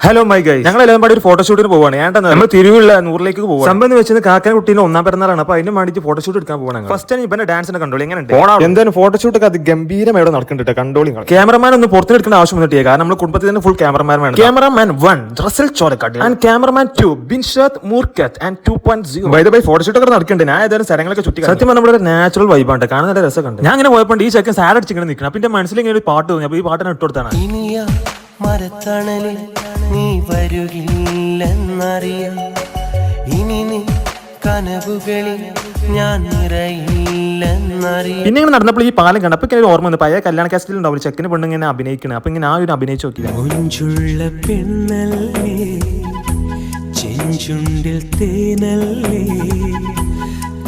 Hello my guys, ഞങ്ങൾ എല്ലാവരും പാടി ഒരു ഫോട്ടോഷൂട്ടിന് പോവാണ്. നമ്മൾ തിരുവുള്ള നൂറിലേക്ക് പോകും. സംബന്ധം വെച്ച് കാക്കൻ കുട്ടീന്റെ ഒന്നാം പിറന്നാളാണ്. അപ്പൊ അതിന് വേണ്ടിയിട്ട് ഫോട്ടോഷൂട്ട് എടുക്കാൻ പോകണം. ഫസ്റ്റ് ടൈം ഇവന്റെ ഡാൻസിനെ കണ്ടോളി. എങ്ങനെ എന്തായാലും ഫോട്ടോഷൂട്ട് ഒക്കെ അത് ഗംഭീരമായി നടക്കുന്നുണ്ട്. കണ്ടോളി. ക്യാമറമാൻ ഒന്നും പുറത്തെടുക്കേണ്ട ആവശ്യം വന്നിട്ടില്ല. കാരണം നമ്മൾ കുടുംബത്തിൽ തന്നെ ഫുൾ ക്യാമറമാൻ വേണം. Cameraman 1 Rasal Chorakkad and cameraman 2 Binshad Moorkkath and 2.0. By the by photoshoot ഒക്കെ നടക്കുന്നുണ്ട്. ഞാൻ ഏതായാലും സ്ഥലങ്ങളൊക്കെ ചുറ്റി. സത്യം നമ്മുടെ ഒരു നാച്ചുറൽ വൈബാണ്. കാണാൻ നല്ല രസമുണ്ട്. ഞാൻ അങ്ങനെ പോയപ്പോൾ ഈ ചെക്കൻ സാഡ് അടിച്ചിങ്ങനെ നിൽക്കണം. അപ്പൊ എന്റെ മനസ്സിൽ ഇങ്ങനെ ഒരു പാട്ട് തോന്നി. അപ്പൊ ഈ പാട്ടിനെ ഇട്ടുകൊടുത്താണ്. മരത്തണലിൽ നീ വരുകില്ലെന്നറിയാം, ഇനി നീ കനവുകളിൽ ഞാൻ നിറയില്ലെന്നറിയാം. പിന്നെ ഇങ്ങനെ നടന്നപ്പോൾ ഈ പാലം കണ്ടപ്പോൾ ഇങ്ങനെ ഓർമ്മ വന്നു. പഴയ കല്യാണ കാസ്റ്റിൽ ഉണ്ടാവും ചെക്കന് പെണ്ണ് ഇങ്ങനെ അഭിനയിക്കണം. അപ്പൊ ഇങ്ങനെ ആ ഒരു അഭിനയിച്ചു നോക്കില്ല. കൊഞ്ചുള്ള പെണ്ണല്ലേ, ചെഞ്ചുണ്ടിൽ തേനല്ലേ,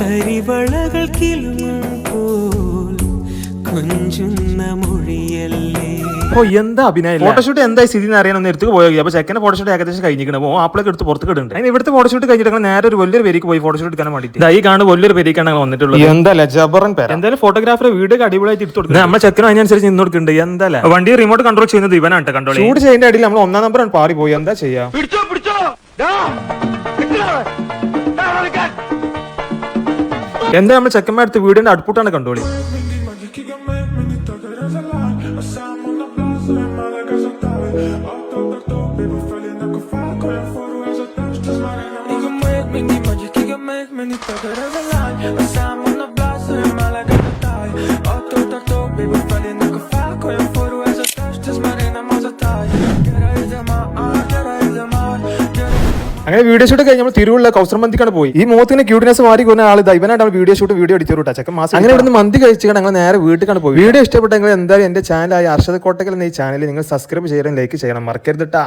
കരിവളകൾ കിളുമ്പോൾ കൊഞ്ചുന്ന മൊഴിയല്ലേ. ഓ എന്താ അഭിനയം. ഫോട്ടോഷൂട്ട് എന്തായി സ്ഥിതി അറിയാൻ എടുത്ത് പോയി. അപ്പൊ ചെക്കന്റെ ഫോട്ടോഷൂട്ട് ഏകദേശം കഴിഞ്ഞിരിക്കണം. ഓ ആപ്പിളൊക്കെ എടുത്ത് പുറത്ത് കിട്ടുന്നുണ്ട്. അതിന് ഇവിടുത്തെ ഫോട്ടോഷൂട്ട് കഴിഞ്ഞിട്ട് നേരെ ഒരു വലിയൊരു പേരിക്ക് പോയി ഫോട്ടോഷൂട്ട് എടുക്കാൻ വേണ്ടിയിട്ട് ഈ കാണുന്ന വലിയൊരു പേരിക്കാണ് വന്നിട്ടുള്ളത്. എന്തായാലും ജബറൻ പേര്. എന്തായാലും ഫോട്ടോഗ്രാഫറെ വീഡിയോ അടിപൊളിയായിട്ട് എടുത്ത് കൊടുക്കുന്നത്. നമ്മൾ ചെക്കനും അതിനനുസരിച്ച് നിന്ന് കൊടുക്കുന്നുണ്ട്. എന്തായാലും വണ്ടി റിമോട്ട് കൺട്രോൾ ചെയ്യുന്നത് ഇവനാണ്. കണ്ടോ ഷൂട്ട് ചെയ്യുന്ന അടിയിൽ നമ്മൾ ഒന്നാം നമ്പറാണ് പാറി പോയി. എന്താ ചെയ്യാ. എന്താ നമ്മൾ ചെക്കന്മാരുടെ വീടിന്റെ അടുപ്പിട്ടാണ് കണ്ടോളി. അങ്ങനെ വീഡിയോ ഷൂട്ട് കഴിഞ്ഞ് നമ്മൾ തിരുവുള്ള കൗസർ മന്തിക്കാണ് പോയി. ഈ മുഖത്തിന് ക്യൂട്ട്നെസ് മാറി പോകുന്ന ആൾ ദൈവനായിട്ട് വീഡിയോ എടുത്തു വിട്ടാ ചെക്കൻ മാസം. അങ്ങനെ ഇവിടുന്ന് മന്തി കഴിച്ചിട്ട് ഞങ്ങൾ നേരെ വീട്ടിലാണ് പോയി. വീഡിയോ ഇഷ്ടപ്പെട്ടെങ്കിൽ എന്തായാലും എന്റെ ചാനലായ അർഷദ് കോട്ടക്കൽ എന്ന ഈ ചാനൽ നിങ്ങൾ സബ്സ്ക്രൈബ് ചെയ്യണം, ലൈക്ക് ചെയ്യണം, മറക്കരുത് ട്ടാ.